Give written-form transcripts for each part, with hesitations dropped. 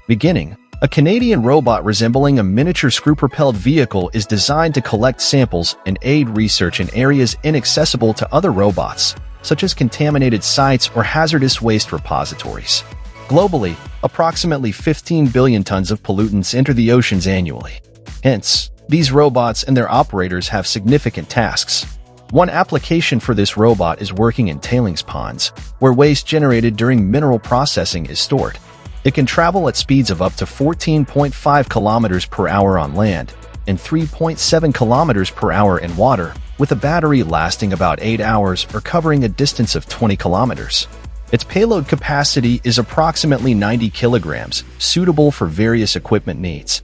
Beginning, a Canadian robot resembling a miniature screw-propelled vehicle is designed to collect samples and aid research in areas inaccessible to other robots, such as contaminated sites or hazardous waste repositories. Globally, approximately 15 billion tons of pollutants enter the oceans annually. Hence, these robots and their operators have significant tasks. One application for this robot is working in tailings ponds, where waste generated during mineral processing is stored. It can travel at speeds of up to 14.5 kilometers per hour on land and 3.7 kilometers per hour in water, with a battery lasting about 8 hours or covering a distance of 20 kilometers. Its payload capacity is approximately 90 kilograms, suitable for various equipment needs.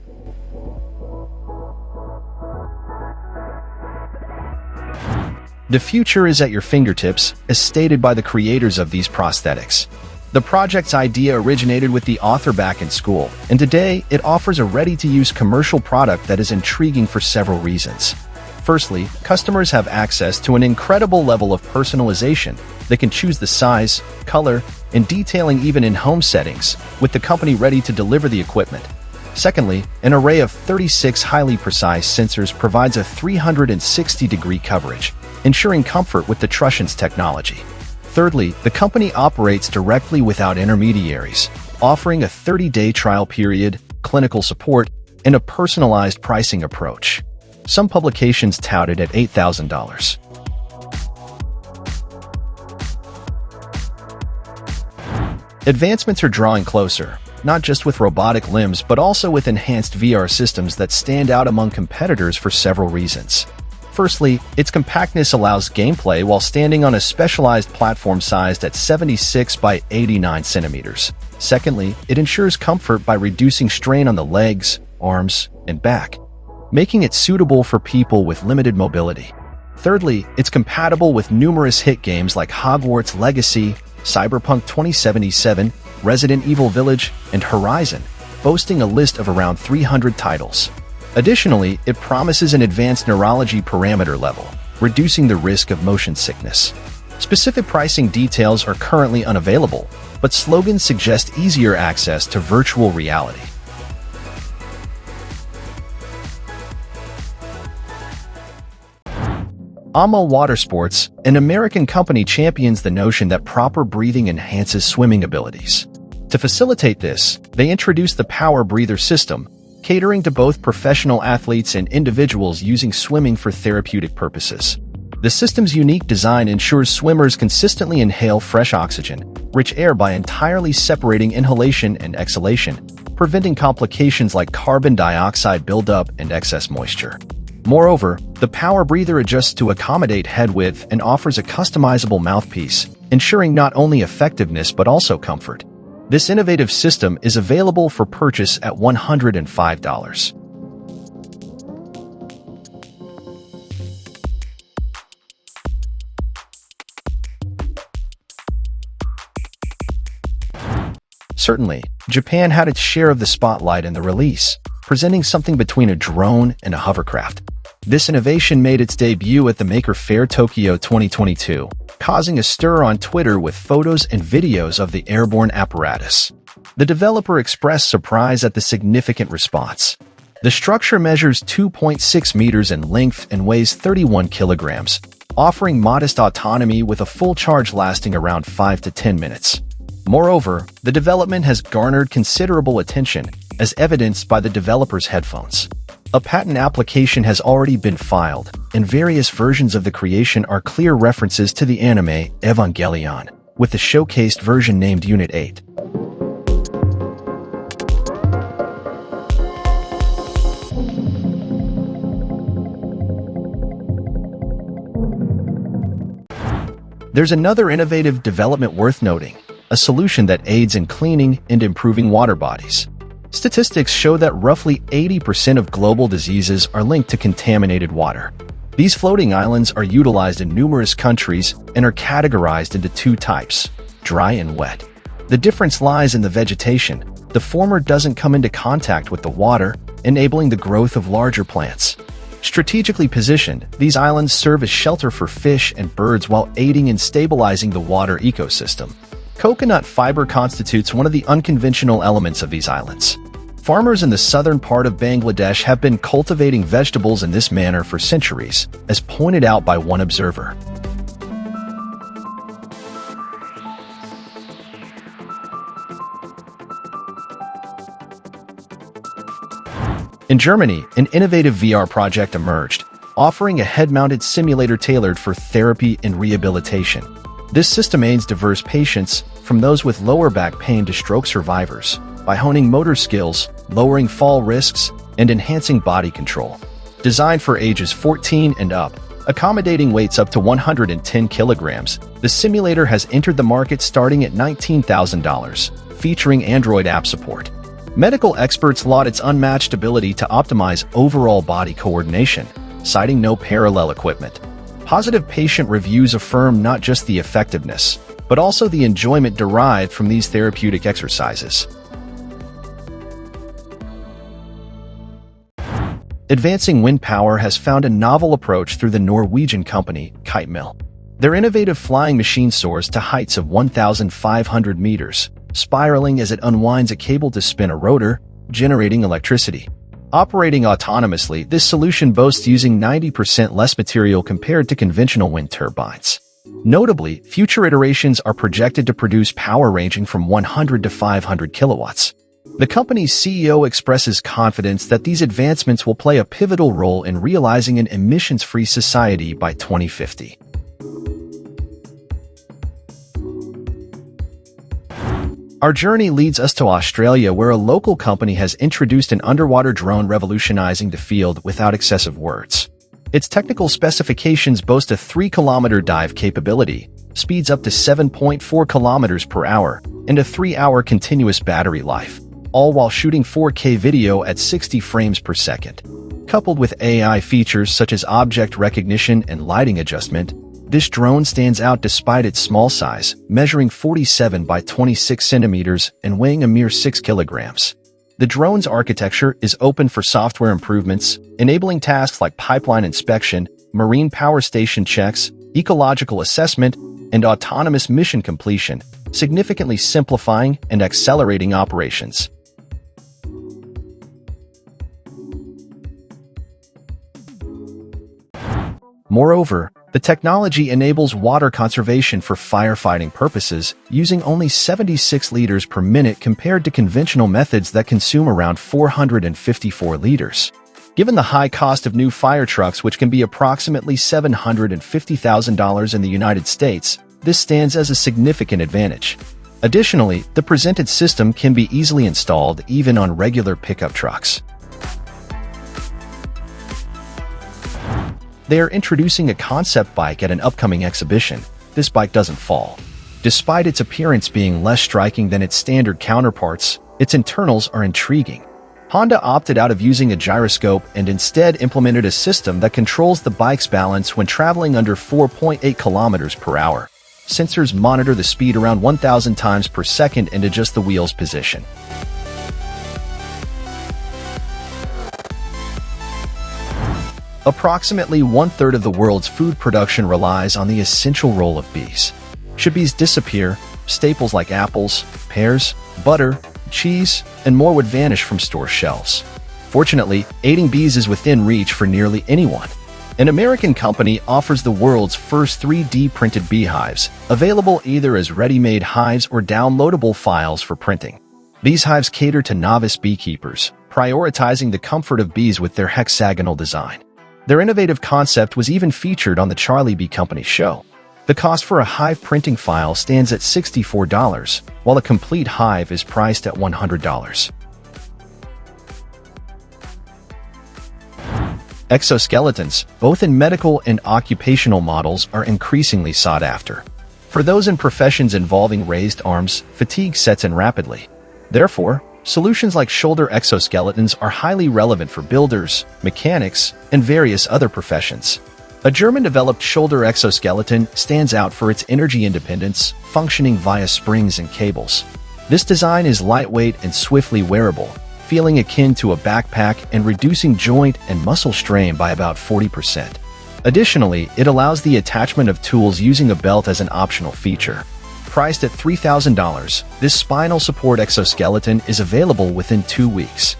The future is at your fingertips, as stated by the creators of these prosthetics. The project's idea originated with the author back in school, and today it offers a ready-to-use commercial product that is intriguing for several reasons. Firstly, customers have access to an incredible level of personalization. They can choose the size, color, and detailing even in home settings, with the company ready to deliver the equipment. Secondly, an array of 36 highly precise sensors provides a 360-degree coverage, ensuring comfort with the Truscience technology. Thirdly, the company operates directly without intermediaries, offering a 30-day trial period, clinical support, and a personalized pricing approach. Some publications tout it at $8,000. Advancements are drawing closer, not just with robotic limbs but also with enhanced VR systems that stand out among competitors for several reasons. Firstly, its compactness allows gameplay while standing on a specialized platform sized at 76 by 89 centimeters. Secondly, it ensures comfort by reducing strain on the legs, arms, and back, making it suitable for people with limited mobility. Thirdly, it's compatible with numerous hit games like Hogwarts Legacy, Cyberpunk 2077, Resident Evil Village, and Horizon, boasting a list of around 300 titles. Additionally, it promises an advanced neurology parameter level, reducing the risk of motion sickness. Specific pricing details are currently unavailable, but slogans suggest easier access to virtual reality. AMO Watersports, an American company, champions the notion that proper breathing enhances swimming abilities. To facilitate this, they introduced the POWERBREATHER system, catering to both professional athletes and individuals using swimming for therapeutic purposes. The system's unique design ensures swimmers consistently inhale fresh oxygen, rich air by entirely separating inhalation and exhalation, preventing complications like carbon dioxide buildup and excess moisture. Moreover, the POWERBREATHER adjusts to accommodate head width and offers a customizable mouthpiece, ensuring not only effectiveness but also comfort. This innovative system is available for purchase at $105. Certainly, Japan had its share of the spotlight in the release, presenting something between a drone and a hovercraft. This innovation made its debut at the Maker Faire Tokyo 2022, causing a stir on Twitter with photos and videos of the Airborne apparatus. The developer expressed surprise at the significant response. The structure measures 2.6 meters in length and weighs 31 kilograms, offering modest autonomy with a full charge lasting around 5 to 10 minutes. Moreover, the development has garnered considerable attention, as evidenced by the developer's headphones. A patent application has already been filed, and various versions of the creation are clear references to the anime Evangelion, with the showcased version named Unit 8. There's another innovative development worth noting, a solution that aids in cleaning and improving water bodies. Statistics show that roughly 80% of global diseases are linked to contaminated water. These floating islands are utilized in numerous countries and are categorized into two types, dry and wet. The difference lies in the vegetation. The former doesn't come into contact with the water, enabling the growth of larger plants. Strategically positioned, these islands serve as shelter for fish and birds while aiding in stabilizing the water ecosystem. Coconut fiber constitutes one of the unconventional elements of these islands. Farmers in the southern part of Bangladesh have been cultivating vegetables in this manner for centuries, as pointed out by one observer. In Germany, an innovative VR project emerged, offering a head-mounted simulator tailored for therapy and rehabilitation. This system aids diverse patients, from those with lower back pain to stroke survivors, by honing motor skills, lowering fall risks, and enhancing body control. Designed for ages 14 and up, accommodating weights up to 110 kilograms, the simulator has entered the market starting at $19,000, featuring Android app support. Medical experts laud its unmatched ability to optimize overall body coordination, citing no parallel equipment. Positive patient reviews affirm not just the effectiveness, but also the enjoyment derived from these therapeutic exercises. Advancing wind power has found a novel approach through the Norwegian company KITEMILL. Their innovative flying machine soars to heights of 1,500 meters, spiraling as it unwinds a cable to spin a rotor, generating electricity. Operating autonomously, this solution boasts using 90% less material compared to conventional wind turbines. Notably, future iterations are projected to produce power ranging from 100 to 500 kilowatts. The company's CEO expresses confidence that these advancements will play a pivotal role in realizing an emissions-free society by 2050. Our journey leads us to Australia, where a local company has introduced an underwater drone revolutionizing the field without excessive words. Its technical specifications boast a 3-kilometer dive capability, speeds up to 7.4 kilometers per hour, and a 3-hour continuous battery life, all while shooting 4K video at 60 frames per second. Coupled with AI features such as object recognition and lighting adjustment, this drone stands out despite its small size, measuring 47 by 26 centimeters and weighing a mere 6 kilograms. The drone's architecture is open for software improvements, enabling tasks like pipeline inspection, marine power station checks, ecological assessment, and autonomous mission completion, significantly simplifying and accelerating operations. Moreover, the technology enables water conservation for firefighting purposes, using only 76 liters per minute compared to conventional methods that consume around 454 liters. Given the high cost of new fire trucks, which can be approximately $750,000 in the United States, this stands as a significant advantage. Additionally, the presented system can be easily installed even on regular pickup trucks. They are introducing a concept bike at an upcoming exhibition. This bike doesn't fall. Despite its appearance being less striking than its standard counterparts, its internals are intriguing. Honda opted out of using a gyroscope and instead implemented a system that controls the bike's balance when traveling under 4.8 kilometers per hour. Sensors monitor the speed around 1,000 times per second and adjust the wheel's position. Approximately 1/3 of the world's food production relies on the essential role of bees. Should bees disappear, staples like apples, pears, butter, cheese, and more would vanish from store shelves. Fortunately, aiding bees is within reach for nearly anyone. An American company offers the world's first 3D printed beehives, available either as ready-made hives or downloadable files for printing. These hives cater to novice beekeepers, prioritizing the comfort of bees with their hexagonal design. Their innovative concept was even featured on the TRUELIMB company show. The cost for a hive printing file stands at $64, while a complete hive is priced at $100. Exoskeletons, both in medical and occupational models, are increasingly sought after. For those in professions involving raised arms, fatigue sets in rapidly. Therefore, solutions like shoulder exoskeletons are highly relevant for builders, mechanics, and various other professions. A German-developed shoulder exoskeleton stands out for its energy independence, functioning via springs and cables. This design is lightweight and swiftly wearable, feeling akin to a backpack and reducing joint and muscle strain by about 40%. Additionally, it allows the attachment of tools using a belt as an optional feature. Priced at $3,000, this spinal support exoskeleton is available within 2 weeks.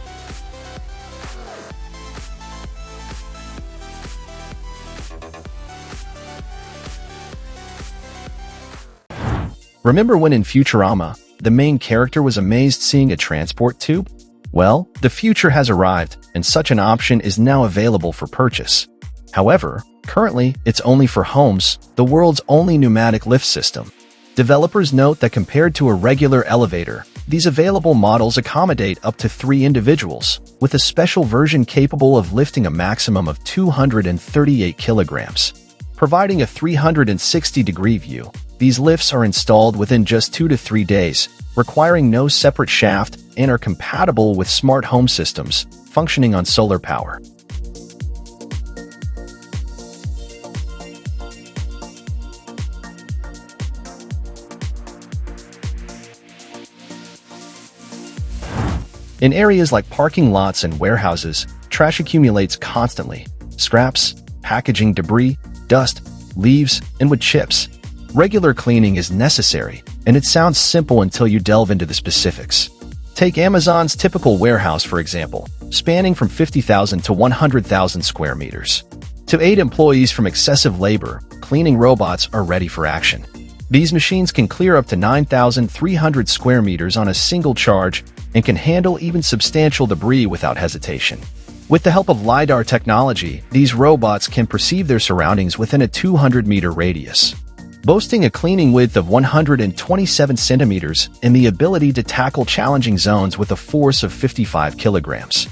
Remember when in Futurama, the main character was amazed seeing a transport tube? Well, the future has arrived, and such an option is now available for purchase. However, currently, it's only for homes, the world's only pneumatic lift system. Developers note that compared to a regular elevator, these available models accommodate up to 3 individuals, with a special version capable of lifting a maximum of 238 kilograms. Providing a 360-degree view, these lifts are installed within just 2 to 3 days, requiring no separate shaft and are compatible with smart home systems, functioning on solar power. In areas like parking lots and warehouses, trash accumulates constantly. Scraps, packaging debris, dust, leaves, and wood chips. Regular cleaning is necessary, and it sounds simple until you delve into the specifics. Take Amazon's typical warehouse, for example, spanning from 50,000 to 100,000 square meters. To aid employees from excessive labor, cleaning robots are ready for action. These machines can clear up to 9,300 square meters on a single charge and can handle even substantial debris without hesitation. With the help of LiDAR technology, these robots can perceive their surroundings within a 200-meter radius. Boasting a cleaning width of 127 centimeters and the ability to tackle challenging zones with a force of 55 kilograms.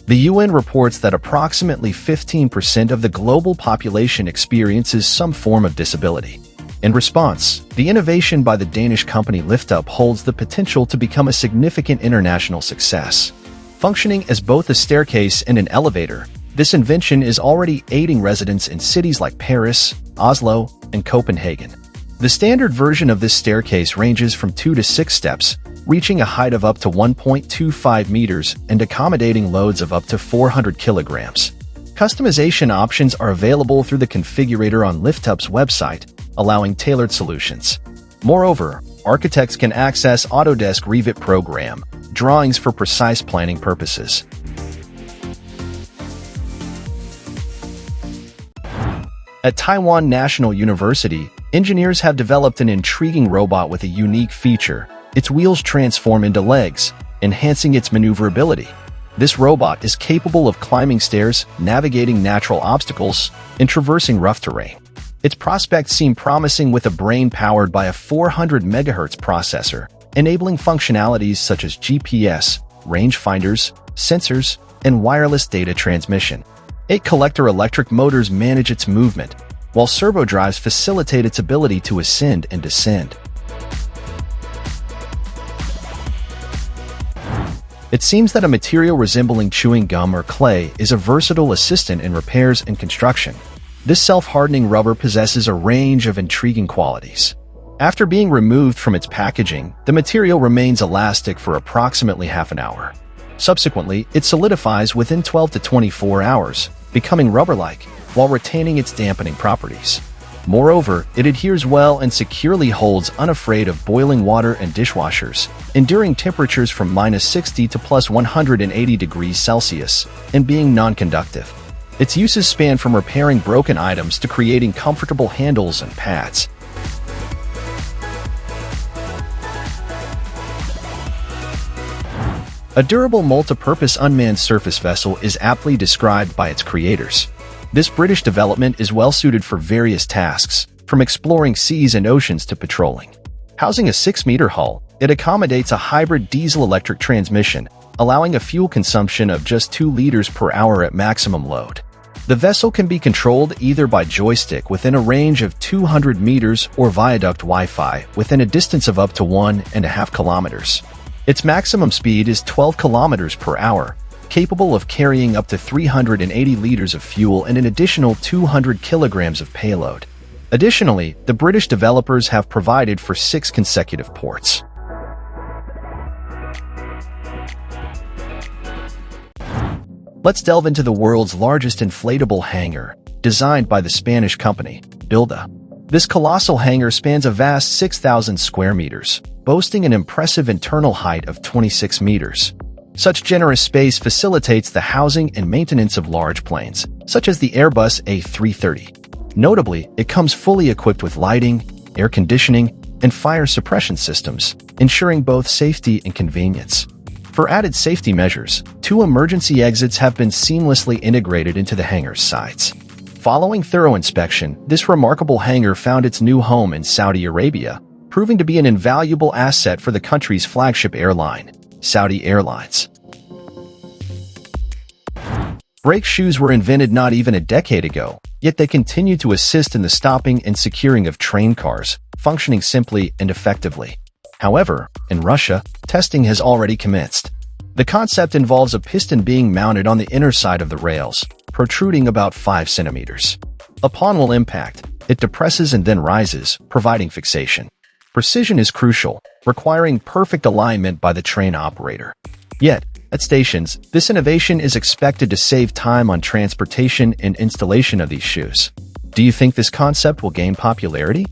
The UN reports that approximately 15% of the global population experiences some form of disability. In response, the innovation by the Danish company Liftup holds the potential to become a significant international success. Functioning as both a staircase and an elevator, this invention is already aiding residents in cities like Paris, Oslo, and Copenhagen. The standard version of this staircase ranges from 2 to 6 steps, reaching a height of up to 1.25 meters and accommodating loads of up to 400 kilograms. Customization options are available through the configurator on Liftup's website, allowing tailored solutions. Moreover, architects can access Autodesk Revit program drawings for precise planning purposes. At Taiwan National University, engineers have developed an intriguing robot with a unique feature. Its wheels transform into legs, enhancing its maneuverability. This robot is capable of climbing stairs, navigating natural obstacles, and traversing rough terrain. Its prospects seem promising with a brain powered by a 400 MHz processor, enabling functionalities such as GPS, rangefinders, sensors, and wireless data transmission. 8 collector electric motors manage its movement, while servo drives facilitate its ability to ascend and descend. It seems that a material resembling chewing gum or clay is a versatile assistant in repairs and construction. This self-hardening rubber possesses a range of intriguing qualities. After being removed from its packaging, the material remains elastic for approximately half an hour. Subsequently, it solidifies within 12 to 24 hours, becoming rubber-like, while retaining its dampening properties. Moreover, it adheres well and securely holds unafraid of boiling water and dishwashers, enduring temperatures from -60 to +180 degrees Celsius, and being non-conductive. Its uses span from repairing broken items to creating comfortable handles and pads. A durable multi-purpose unmanned surface vessel is aptly described by its creators. This British development is well-suited for various tasks, from exploring seas and oceans to patrolling. Housing a 6-meter hull, it accommodates a hybrid diesel-electric transmission, allowing a fuel consumption of just 2 liters per hour at maximum load. The vessel can be controlled either by joystick within a range of 200 meters or viaduct Wi-Fi within a distance of up to 1.5 kilometers. Its maximum speed is 12 kilometers per hour, capable of carrying up to 380 liters of fuel and an additional 200 kilograms of payload. Additionally, the British developers have provided for 6 consecutive ports. Let's delve into the world's largest inflatable hangar, designed by the Spanish company, JEDDAH. This colossal hangar spans a vast 6,000 square meters, boasting an impressive internal height of 26 meters. Such generous space facilitates the housing and maintenance of large planes, such as the Airbus A330. Notably, it comes fully equipped with lighting, air conditioning, and fire suppression systems, ensuring both safety and convenience. For added safety measures, 2 emergency exits have been seamlessly integrated into the hangar's sides. Following thorough inspection, this remarkable hangar found its new home in Saudi Arabia, proving to be an invaluable asset for the country's flagship airline, Saudi Airlines. Brake shoes were invented not even a decade ago, yet they continue to assist in the stopping and securing of train cars, functioning simply and effectively. However, in Russia, testing has already commenced. The concept involves a piston being mounted on the inner side of the rails, protruding about 5 centimeters. Upon will impact, it depresses and then rises, providing fixation. Precision is crucial, requiring perfect alignment by the train operator. Yet, at stations, this innovation is expected to save time on transportation and installation of these shoes. Do you think this concept will gain popularity?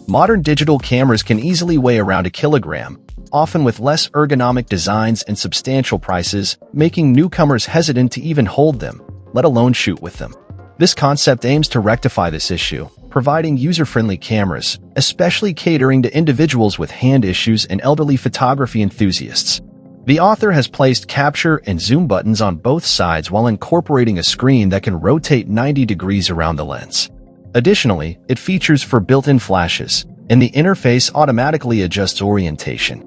Modern digital cameras can easily weigh around a kilogram, often with less ergonomic designs and substantial prices, making newcomers hesitant to even hold them, let alone shoot with them. This concept aims to rectify this issue, providing user-friendly cameras, especially catering to individuals with hand issues and elderly photography enthusiasts. The author has placed capture and zoom buttons on both sides while incorporating a screen that can rotate 90 degrees around the lens. Additionally, it features built-in flashes, and the interface automatically adjusts orientation,